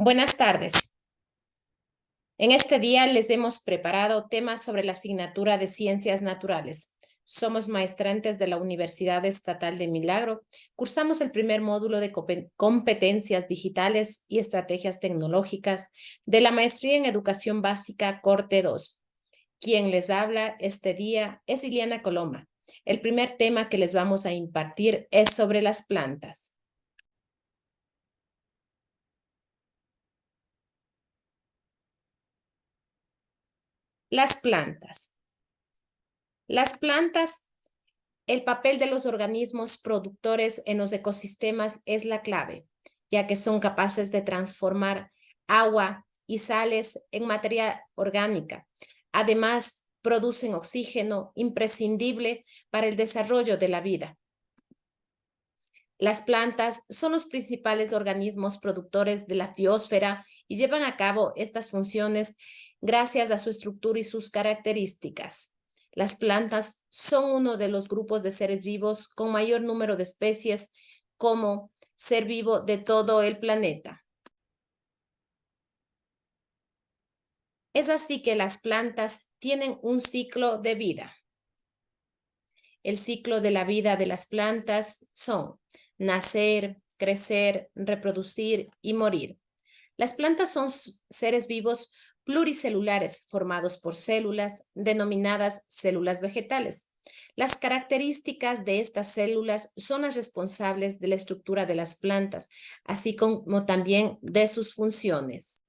Buenas tardes. En este día les hemos preparado temas sobre la asignatura de Ciencias Naturales. Somos maestrantes de la Universidad Estatal de Milagro. Cursamos el primer módulo de competencias digitales y estrategias tecnológicas de la maestría en Educación Básica Corte 2. Quien les habla este día es Iliana Coloma. El primer tema que les vamos a impartir es sobre las plantas. Las plantas. Las plantas, el papel de los organismos productores en los ecosistemas es la clave, ya que son capaces de transformar agua y sales en materia orgánica. Además, producen oxígeno imprescindible para el desarrollo de la vida. Las plantas son los principales organismos productores de la biosfera y llevan a cabo estas funciones gracias a su estructura y sus características. Las plantas son uno de los grupos de seres vivos con mayor número de especies como ser vivo de todo el planeta. Es así que las plantas tienen un ciclo de vida. El ciclo de la vida de las plantas son nacer, crecer, reproducir y morir. Las plantas son seres vivos pluricelulares formados por células denominadas células vegetales. Las características de estas células son las responsables de la estructura de las plantas, así como también de sus funciones.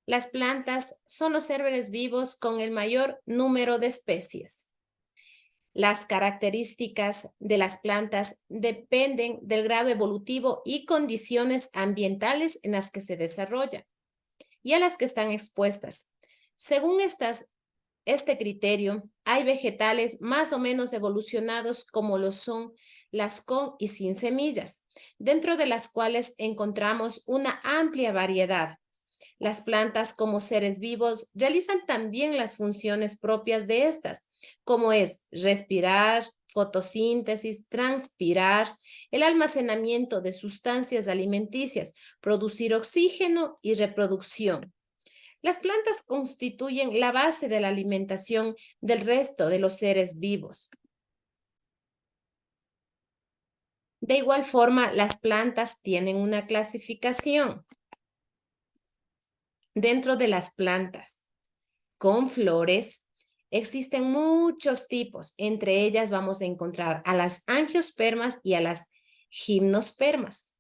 Las plantas son los seres vivos con el mayor número de especies. Las características de las plantas dependen del grado evolutivo y condiciones ambientales en las que se desarrolla y a las que están expuestas. Según este criterio, hay vegetales más o menos evolucionados como lo son las con y sin semillas, dentro de las cuales encontramos una amplia variedad. Las plantas como seres vivos realizan también las funciones propias de estas, como es respirar, fotosíntesis, transpirar, el almacenamiento de sustancias alimenticias, producir oxígeno y reproducción. Las plantas constituyen la base de la alimentación del resto de los seres vivos. De igual forma, las plantas tienen una clasificación. Dentro de las plantas con flores, existen muchos tipos. Entre ellas vamos a encontrar a las angiospermas y a las gimnospermas.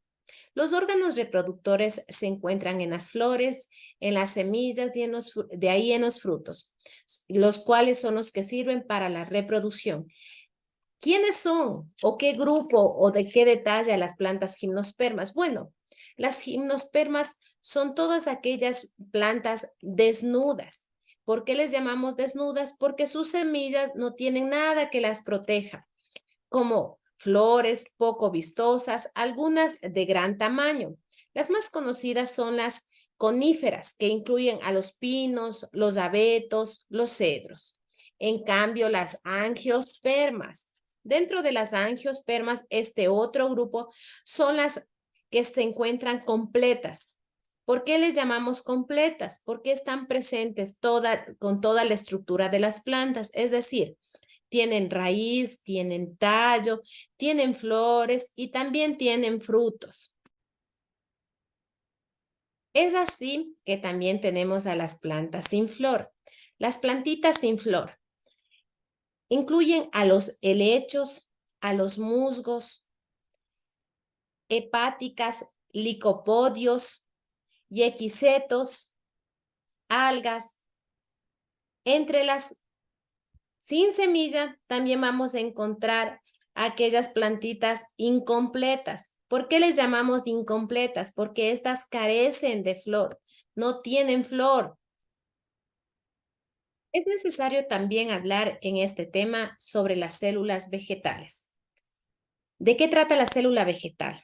Los órganos reproductores se encuentran en las flores, en las semillas y de ahí en los frutos, los cuales son los que sirven para la reproducción. ¿Quiénes son o qué grupo o de qué detalla las plantas gimnospermas? Bueno, las gimnospermas son todas aquellas plantas desnudas. ¿Por qué les llamamos desnudas? Porque sus semillas no tienen nada que las proteja, como flores poco vistosas, algunas de gran tamaño. Las más conocidas son las coníferas, que incluyen a los pinos, los abetos, los cedros. En cambio, las angiospermas. Dentro de las angiospermas, este otro grupo son las que se encuentran completas. ¿Por qué les llamamos completas? Porque están presentes con toda la estructura de las plantas, es decir, tienen raíz, tienen tallo, tienen flores y también tienen frutos. Es así que también tenemos a las plantas sin flor. Las plantitas sin flor incluyen a los helechos, a los musgos, hepáticas, licopodios, yequisetos, algas. Entre las sin semilla también vamos a encontrar aquellas plantitas incompletas. ¿Por qué les llamamos incompletas? Porque estas carecen de flor, no tienen flor. Es necesario también hablar en este tema sobre las células vegetales. ¿De qué trata la célula vegetal?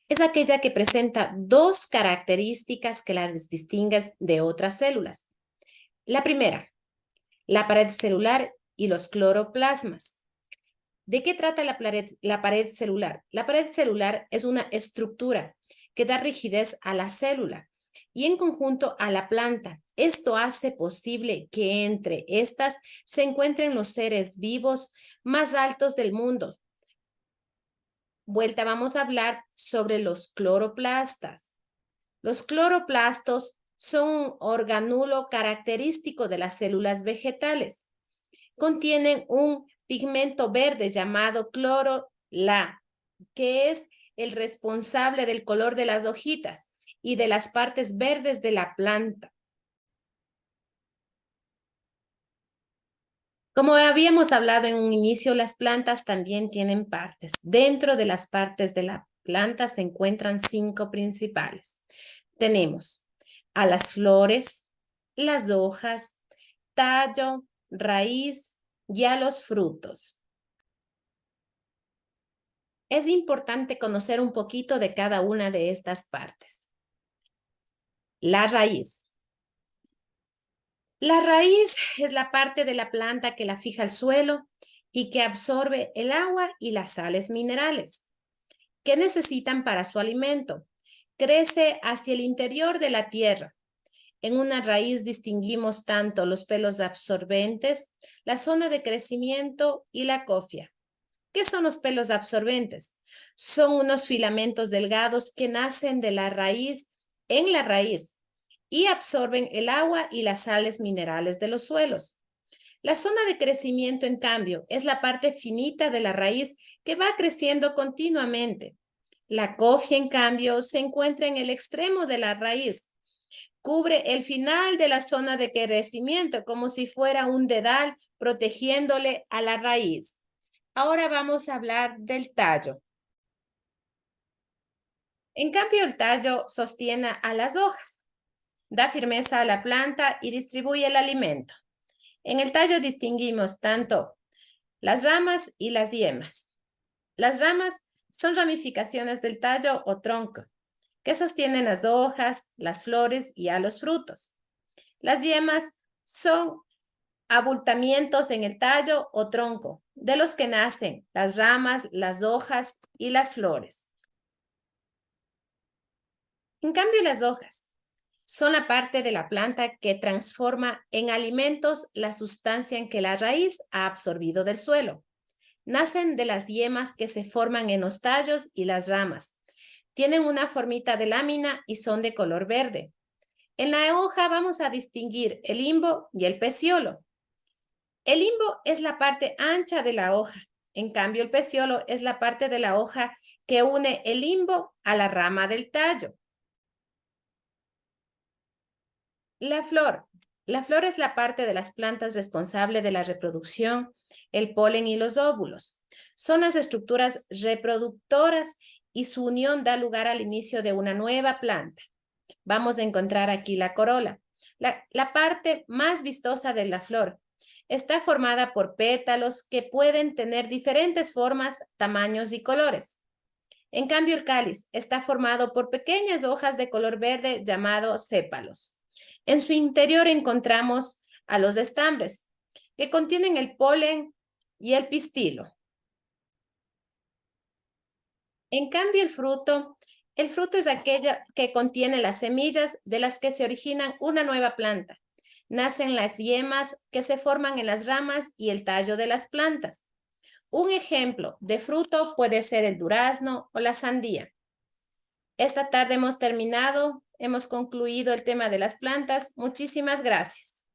Es aquella que presenta dos características que las distinguen de otras células. La primera, la pared celular y los cloroplasmas. ¿De qué trata la pared celular? La pared celular es una estructura que da rigidez a la célula y en conjunto a la planta. Esto hace posible que entre estas se encuentren los seres vivos más altos del mundo. Vamos a hablar sobre los cloroplastas. Los cloroplastos son un organulo característico de las células vegetales. Contienen un pigmento verde llamado clorolá, que es el responsable del color de las hojitas y de las partes verdes de la planta. Como habíamos hablado en un inicio, las plantas también tienen partes. Dentro de las partes de la planta se encuentran 5 principales. Tenemos a las flores, las hojas, tallo, raíz y a los frutos. Es importante conocer un poquito de cada una de estas partes. La raíz. La raíz es la parte de la planta que la fija al suelo y que absorbe el agua y las sales minerales que necesitan para su alimento. Crece hacia el interior de la tierra. En una raíz distinguimos tanto los pelos absorbentes, la zona de crecimiento y la cofia. ¿Qué son los pelos absorbentes? Son unos filamentos delgados que nacen de la raíz en la raíz y absorben el agua y las sales minerales de los suelos. La zona de crecimiento, en cambio, es la parte finita de la raíz que va creciendo continuamente. La cofia, en cambio, se encuentra en el extremo de la raíz. Cubre el final de la zona de crecimiento como si fuera un dedal protegiéndole a la raíz. Ahora vamos a hablar del tallo. En cambio, el tallo sostiene a las hojas, da firmeza a la planta y distribuye el alimento. En el tallo distinguimos tanto las ramas y las yemas. Las ramas son ramificaciones del tallo o tronco que sostienen las hojas, las flores y a los frutos. Las yemas son abultamientos en el tallo o tronco, de los que nacen las ramas, las hojas y las flores. En cambio, las hojas son la parte de la planta que transforma en alimentos la sustancia en que la raíz ha absorbido del suelo. Nacen de las yemas que se forman en los tallos y las ramas. Tienen una formita de lámina y son de color verde. En la hoja vamos a distinguir el limbo y el peciolo. El limbo es la parte ancha de la hoja. En cambio, el peciolo es la parte de la hoja que une el limbo a la rama del tallo. La flor. La flor es la parte de las plantas responsable de la reproducción, el polen y los óvulos. Son las estructuras reproductoras y su unión da lugar al inicio de una nueva planta. Vamos a encontrar aquí la corola, la parte más vistosa de la flor. Está formada por pétalos que pueden tener diferentes formas, tamaños y colores. En cambio, el cáliz está formado por pequeñas hojas de color verde llamados sépalos. En su interior encontramos a los estambres, que contienen el polen y el pistilo. En cambio, el fruto es aquella que contiene las semillas de las que se originan una nueva planta. Nacen las yemas que se forman en las ramas y el tallo de las plantas. Un ejemplo de fruto puede ser el durazno o la sandía. Esta tarde hemos concluido el tema de las plantas. Muchísimas gracias.